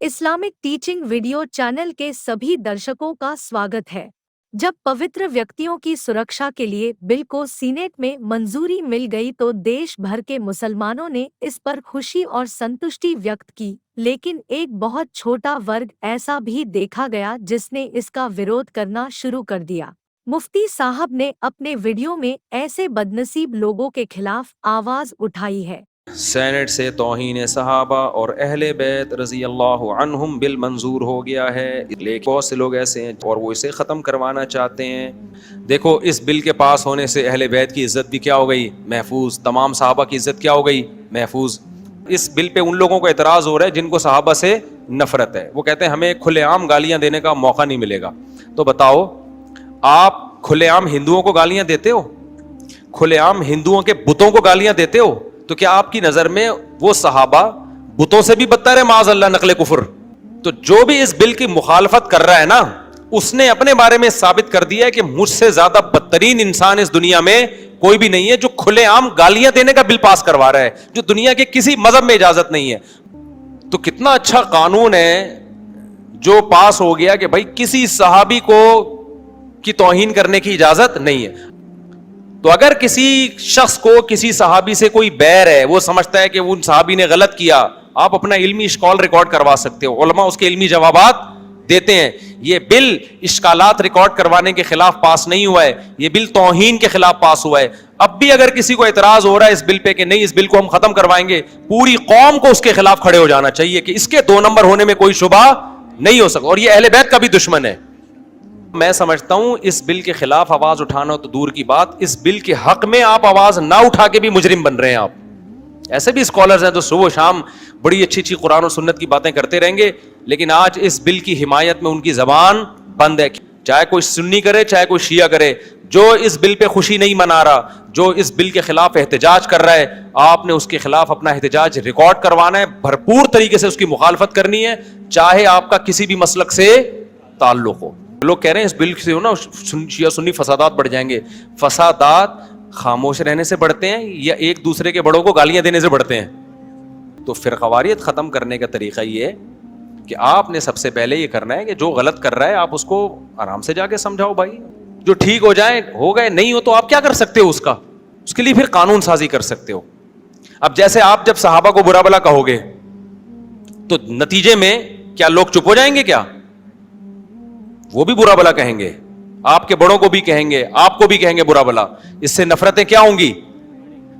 Islamic teaching video channel के सभी दर्शकों का स्वागत है। जब पवित्र व्यक्तियों की सुरक्षा के लिए बिल को सीनेट में मंजूरी मिल गई तो देश भर के मुसलमानों ने इस पर खुशी और संतुष्टि व्यक्त की, लेकिन एक बहुत छोटा वर्ग ऐसा भी देखा गया जिसने इसका विरोध करना शुरू कर दिया। मुफ्ती साहब ने अपने वीडियो में ऐसे बदनसीब लोगों के खिलाफ आवाज उठाई है। सेनेट से तौहीन सहाबा और अहले बैत रज़ी अल्लाह अन्हुम बिल मंजूर हो गया है, लेकिन बहुत से लोग ऐसे हैं और वो इसे ख़त्म करवाना चाहते हैं। देखो, इस बिल के पास होने से अहले बैत की इज़्ज़त भी क्या हो गई? महफूज। तमाम सहाबा की इज़्ज़त क्या हो गई? महफूज। इस बिल पे उन लोगों को एतराज़ हो रहा है जिनको सहाबा से नफ़रत है। वो कहते हैं हमें खुलेआम गालियाँ देने का मौका नहीं मिलेगा। तो बताओ, आप खुलेआम हिंदुओं को गालियाँ देते हो? खुलेआम हिंदुओं के बुतों को गालियाँ देते हो? तो क्या आपकी नजर में वो सहाबा बुतों से भी बदतर है? माज़ अल्लाह, नकले कुफर। तो जो भी इस बिल की मुखालफत कर रहा है ना, उसने अपने बारे में साबित कर दिया है कि मुझसे ज्यादा बदतरीन इंसान इस दुनिया में कोई भी नहीं है, जो खुलेआम गालियां देने का बिल पास करवा रहा है, जो दुनिया के किसी मजहब में इजाजत नहीं है। तो कितना अच्छा कानून है जो पास हो गया कि भाई किसी सहाबी को की तौहीन करने की इजाजत नहीं है। तो अगर किसी शख्स को किसी सहाबी से कोई बैर है, वो समझता है कि उन सहाबी ने गलत किया, आप अपना इल्मी इश्काल रिकॉर्ड करवा सकते हो। उलमा उसके इल्मी जवाबात देते हैं। ये बिल इश्कालात रिकॉर्ड करवाने के खिलाफ पास नहीं हुआ है, ये बिल तौहीन के खिलाफ पास हुआ है। अब भी अगर किसी को एतराज हो रहा है इस बिल पे कि नहीं, इस बिल को हम खत्म करवाएंगे, पूरी कौम को उसके खिलाफ खड़े हो जाना चाहिए कि इसके 2 नंबर होने में कोई शुबा नहीं हो सकता। और ये अहले बैत का भी दुश्मन है। मैं समझता हूं इस बिल के खिलाफ आवाज उठाना तो दूर की बात, इस बिल के हक में आप आवाज ना उठा के भी मुजरिम बन रहे हैं। आप ऐसे भी स्कॉलर्स हैं जो सुबह शाम बड़ी अच्छी अच्छी कुरान और सुन्नत की बातें करते रहेंगे, लेकिन आज इस बिल की हिमायत में उनकी जबान बंद है। चाहे कोई सुन्नी करे, चाहे कोई शिया करे, जो इस बिल पे खुशी नहीं मना रहा, जो इस बिल के खिलाफ एहतजाज कर रहा है, आपने उसके खिलाफ अपना एहतजाज रिकॉर्ड करवाना है, भरपूर तरीके से उसकी मुखालफत करनी है, चाहे आपका किसी भी मसलक से ताल्लुक हो। लोग कह रहे हैं इस बिल से हो ना शिया सुन्नी फसादात बढ़ जाएंगे। फसादात खामोश रहने से बढ़ते हैं या एक दूसरे के बड़ों को गालियां देने से बढ़ते हैं? तो फिरकावारियत खत्म करने का तरीका ये है कि आपने सबसे पहले ये करना है कि जो गलत कर रहा है आप उसको आराम से जाके समझाओ। भाई जो ठीक हो जाए हो गए, नहीं हो तो आप क्या कर सकते हो? उसके लिए फिर कानून साजी कर सकते हो। अब जैसे आप जब सहाबा को बुरा भला कहोगे तो नतीजे में क्या लोग चुप हो जाएंगे? क्या वो भी बुरा भला कहेंगे, आपके बड़ों को भी कहेंगे, आपको भी कहेंगे बुरा भला। इससे नफरतें क्या होंगी?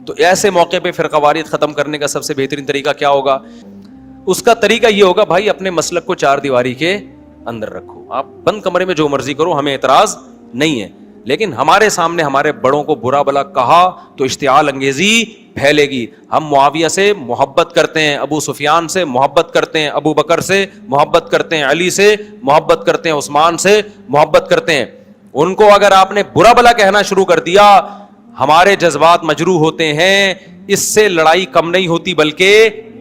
तो ऐसे मौके पे फिरकावारियत खत्म करने का सबसे बेहतरीन तरीका क्या होगा? उसका तरीका ये होगा, भाई अपने मसलक को 4 दीवारी के अंदर रखो। आप बंद कमरे में जो मर्जी करो, हमें एतराज नहीं है, लेकिन हमारे सामने हमारे बड़ों को बुरा भला कहा तो इश्तिआल अंगेजी फैलेगी। हम मुआविया से मोहब्बत करते हैं, अबू सुफियान से मोहब्बत करते हैं, अबू बकर से मोहब्बत करते हैं, अली से मोहब्बत करते हैं, उस्मान से मोहब्बत करते हैं। उनको अगर आपने बुरा भला कहना शुरू कर दिया, हमारे जज्बात मजरू होते हैं, इससे लड़ाई कम नहीं होती बल्कि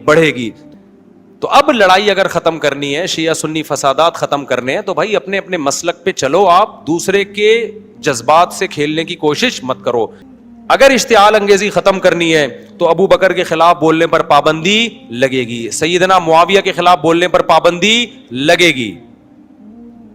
बढ़ेगी। तो अब लड़ाई अगर खत्म करनी है, शिया सुन्नी फसादात खत्म करने हैं, तो भाई अपने अपने मसलक पे चलो। आप दूसरे के जज्बात से खेलने की कोशिश मत करो। अगर इश्तिआल अंगेजी खत्म करनी है तो अबू बकर के खिलाफ बोलने पर पाबंदी लगेगी, सैयदना मुआविया के खिलाफ बोलने पर पाबंदी लगेगी।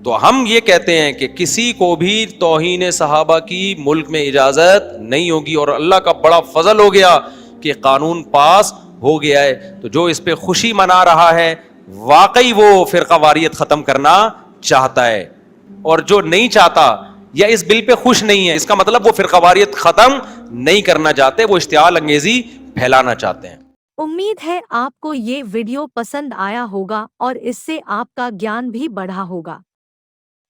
तो हम ये कहते हैं कि किसी को भी तौहीन सहाबा की मुल्क में इजाजत नहीं होगी। और अल्लाह का बड़ा फजल हो गया कि कानून पास हो गया है। तो जो इस पे खुशी मना रहा है, वाकई वो फिरकावारियत खत्म करना चाहता है, और जो नहीं चाहता या इस बिल पे खुश नहीं है, इसका मतलब वो फिरकावारियत खत्म नहीं करना चाहते, वो इश्तिआल अंगेजी फैलाना चाहते हैं। उम्मीद है आपको ये वीडियो पसंद आया होगा और इससे आपका ज्ञान भी बढ़ा होगा।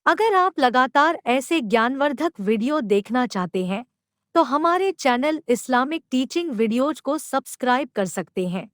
अगर आप लगातार ऐसे ज्ञानवर्धक वीडियो देखना चाहते हैं तो हमारे चैनल इस्लामिक टीचिंग वीडियोज को सब्सक्राइब कर सकते हैं।